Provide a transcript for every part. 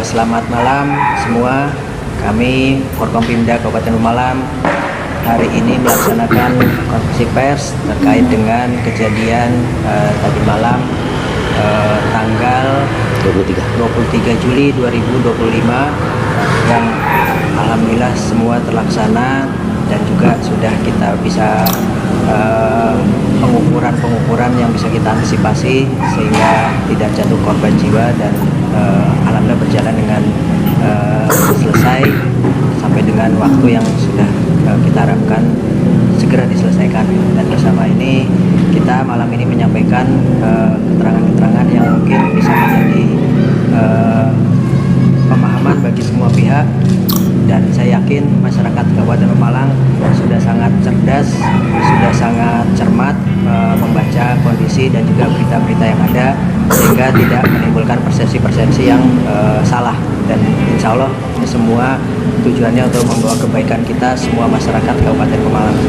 Selamat malam semua. Kami Forkompimda Kabupaten Pemalang hari ini melaksanakan konferensi pers terkait dengan kejadian tadi malam tanggal 23 Juli 2025 yang alhamdulillah semua terlaksana dan juga sudah kita bisa pengukuran yang bisa kita antisipasi sehingga tidak jatuh korban jiwa dan alhamdulillah berjalan dengan selesai sampai dengan waktu yang sudah kita harapkan segera diselesaikan. Dan bersama ini kita malam ini menyampaikan keterangan-keterangan yang mungkin bisa menjadi pemahaman bagi semua pihak, dan saya yakin masyarakat Kabupaten Pemalang sudah sangat cerdas, sudah sangat cermat membaca kondisi dan juga berita-berita yang ada sehingga tidak menimbulkan persepsi-persepsi yang salah, dan insya Allah ini semua tujuannya untuk membawa kebaikan kita semua masyarakat Kabupaten Pemalang.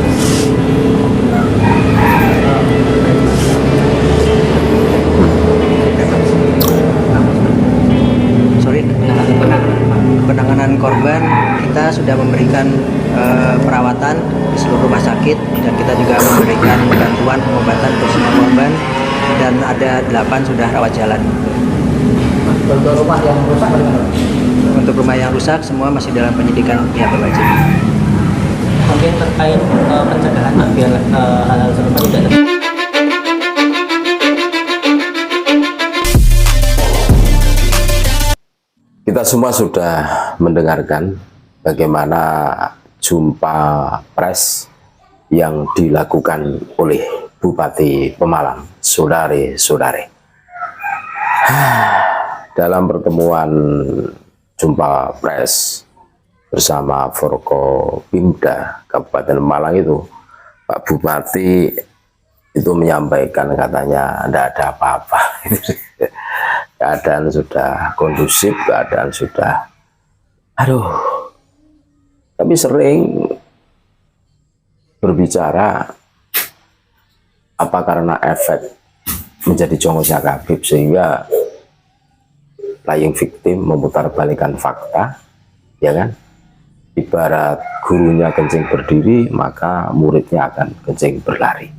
Penanganan korban kita sudah memberikan perawatan di seluruh rumah sakit, dan kita juga memberikan bantuan pengobatan untuk semua korban, dan ada 8 sudah rawat jalan. Untuk rumah yang rusak bagaimana? Untuk rumah yang rusak semua masih dalam penyidikan pihak berwajib. Mungkin terkait pencegahan biar hal-hal serupa tidak terjadi. Kita semua sudah mendengarkan bagaimana jumpa pers yang dilakukan oleh Bupati Pemalang, saudari-saudari. Dalam pertemuan jumpa pers bersama Forkompimda Kabupaten Pemalang itu, Pak Bupati itu menyampaikan katanya tidak ada apa-apa. Keadaan sudah kondusif, keadaan sudah tapi sering berbicara apa karena efek menjadi jongosnya Habib sehingga playing victim memutarbalikkan fakta, ya kan? Ibarat gurunya kencing berdiri maka muridnya akan kencing berlari.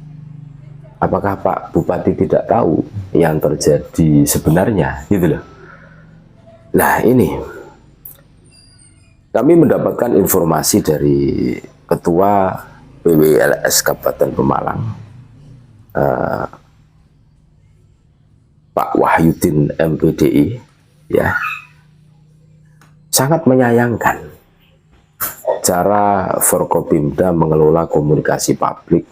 Apakah Pak Bupati tidak tahu yang terjadi sebenarnya, gitu loh. Nah, ini kami mendapatkan informasi dari Ketua PWLS Kabupaten Pemalang, Pak Wahyudin MPDI, ya, sangat menyayangkan cara Forkompimda mengelola komunikasi publik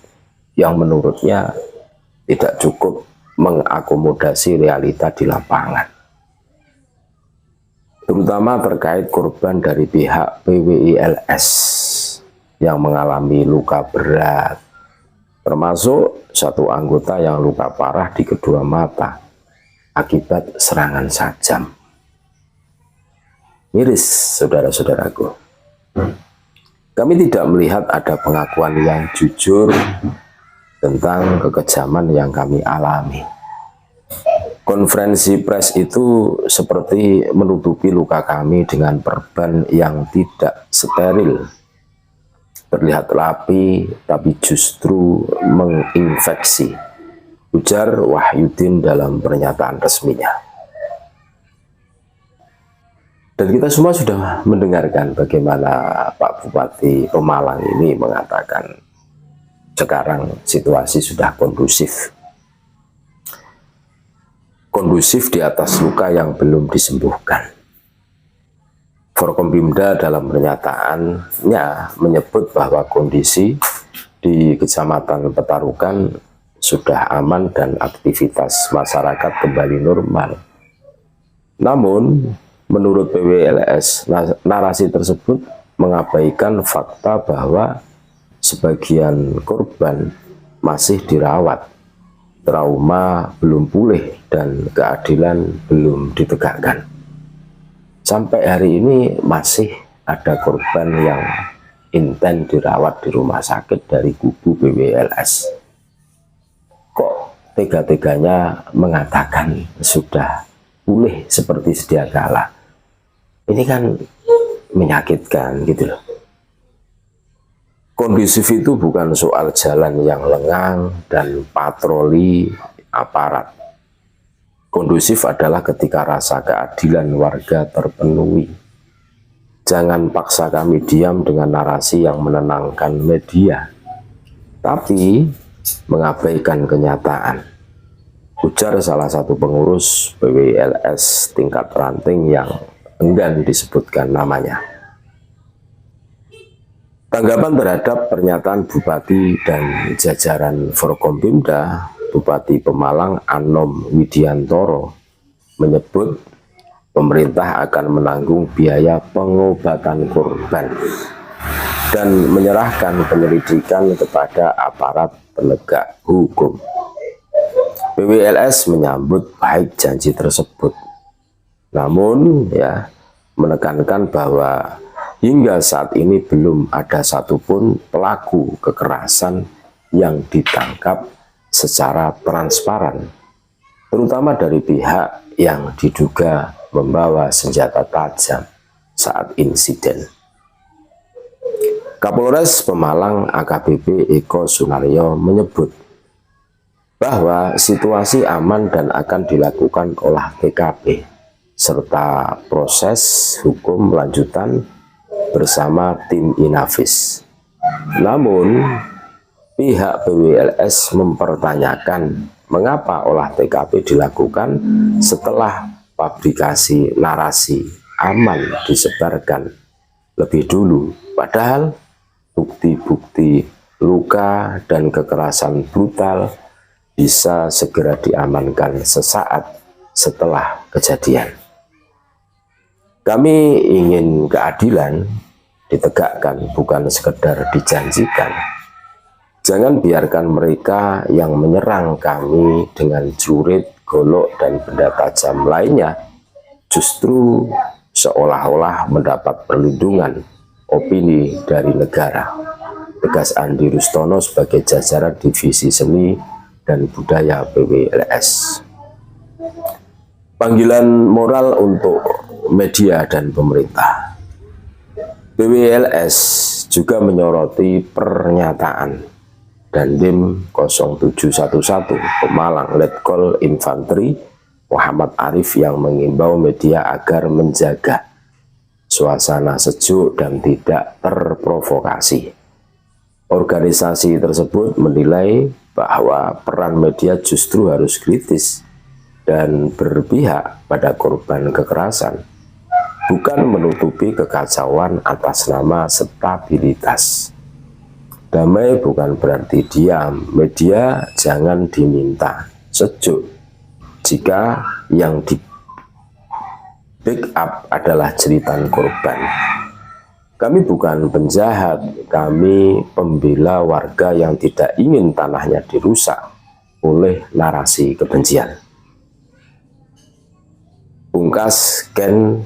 yang menurutnya tidak cukup mengakomodasi realita di lapangan, terutama terkait korban dari pihak PWILS yang mengalami luka berat, termasuk satu anggota yang luka parah di kedua mata akibat serangan sajam. Miris, saudara-saudaraku, kami tidak melihat ada pengakuan yang jujur tentang kekejaman yang kami alami. Konferensi pers itu seperti menutupi luka kami dengan perban yang tidak steril. Terlihat rapi, tapi justru menginfeksi, ujar Wahyudin dalam pernyataan resminya. Dan kita semua sudah mendengarkan bagaimana Pak Bupati Pemalang ini mengatakan sekarang situasi sudah kondusif. Kondusif di atas luka yang belum disembuhkan. Forkompimda dalam pernyataannya menyebut bahwa kondisi di Kecamatan Petarukan sudah aman dan aktivitas masyarakat kembali normal. Namun, menurut PWLS, narasi tersebut mengabaikan fakta bahwa sebagian korban masih dirawat, trauma belum pulih, dan keadilan belum ditegakkan. Sampai hari ini masih ada korban yang intens dirawat di rumah sakit dari kubu PWLS. Kok tega-teganya mengatakan sudah pulih seperti sedia kala? Ini kan menyakitkan gitu loh. Kondusif itu bukan soal jalan yang lengang dan patroli aparat. Kondusif adalah ketika rasa keadilan warga terpenuhi. Jangan paksa kami diam dengan narasi yang menenangkan media, tapi mengabaikan kenyataan, ujar salah satu pengurus PWILS tingkat ranting yang enggan disebutkan namanya. Tanggapan terhadap pernyataan Bupati dan jajaran Forkompimda, Bupati Pemalang Anom Widiantoro menyebut pemerintah akan menanggung biaya pengobatan korban dan menyerahkan penyelidikan kepada aparat penegak hukum. PWILS menyambut baik janji tersebut, namun menekankan bahwa hingga saat ini belum ada satupun pelaku kekerasan yang ditangkap secara transparan, terutama dari pihak yang diduga membawa senjata tajam saat insiden. Kapolres Pemalang AKBP Eko Sunaryo menyebut bahwa situasi aman dan akan dilakukan olah TKP serta proses hukum lanjutan bersama tim Inavis. Namun, pihak PWILS mempertanyakan mengapa olah TKP dilakukan setelah publikasi narasi aman disebarkan lebih dulu, padahal bukti-bukti luka dan kekerasan brutal bisa segera diamankan sesaat setelah kejadian. Kami ingin keadilan ditegakkan, bukan sekedar dijanjikan. Jangan biarkan mereka yang menyerang kami dengan celurit, golok, dan benda tajam lainnya justru seolah-olah mendapat perlindungan opini dari negara, tegas Andi Rustono sebagai jajaran Divisi Seni dan Budaya PWILS. Panggilan moral untuk media dan pemerintah. PWILS juga menyoroti pernyataan Dandim 0711 Pemalang Letkol Infanteri Muhammad Arif yang mengimbau media agar menjaga suasana sejuk dan tidak terprovokasi. Organisasi tersebut menilai bahwa peran media justru harus kritis dan berpihak pada korban kekerasan, bukan menutupi kekacauan atas nama stabilitas. Damai bukan berarti diam. Media jangan diminta sejuk jika yang di backup adalah jeritan korban. Kami bukan penjahat, kami pembela warga yang tidak ingin tanahnya dirusak oleh narasi kebencian. Pungkas Ken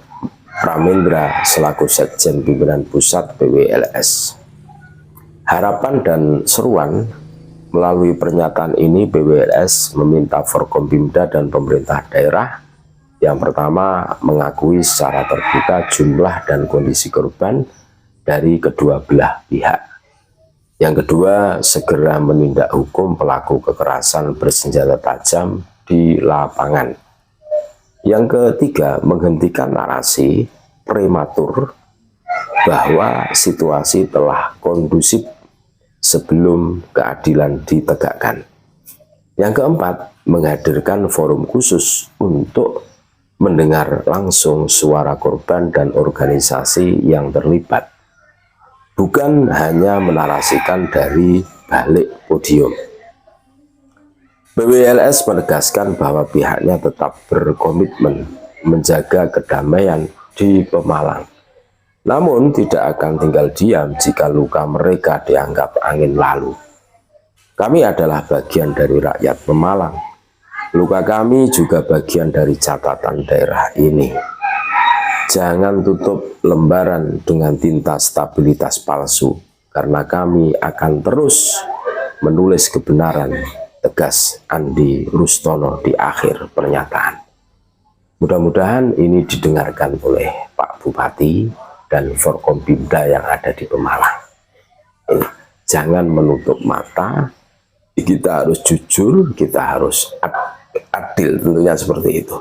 Pramendra selaku Sekjen Pimpinan Pusat PWILS. Harapan dan seruan melalui pernyataan ini PWILS meminta Forkompimda dan pemerintah daerah yang pertama mengakui secara terbuka jumlah dan kondisi korban dari kedua belah pihak. Yang kedua, segera menindak hukum pelaku kekerasan bersenjata tajam di lapangan. Yang ketiga, menghentikan narasi prematur bahwa situasi telah kondusif sebelum keadilan ditegakkan. Yang keempat, menghadirkan forum khusus untuk mendengar langsung suara korban dan organisasi yang terlibat, bukan hanya menarasikan dari balik podium. PWILS menegaskan bahwa pihaknya tetap berkomitmen menjaga kedamaian di Pemalang, namun tidak akan tinggal diam jika luka mereka dianggap angin lalu. Kami adalah bagian dari rakyat Pemalang. Luka kami juga bagian dari catatan daerah ini. Jangan tutup lembaran dengan tinta stabilitas palsu, karena kami akan terus menulis kebenaran, tegas Andi Rustono di akhir pernyataan. Mudah-mudahan ini didengarkan oleh Pak Bupati dan Forkompimda yang ada di Pemalang. Jangan menutup mata, kita harus jujur, kita harus adil, tentunya seperti itu.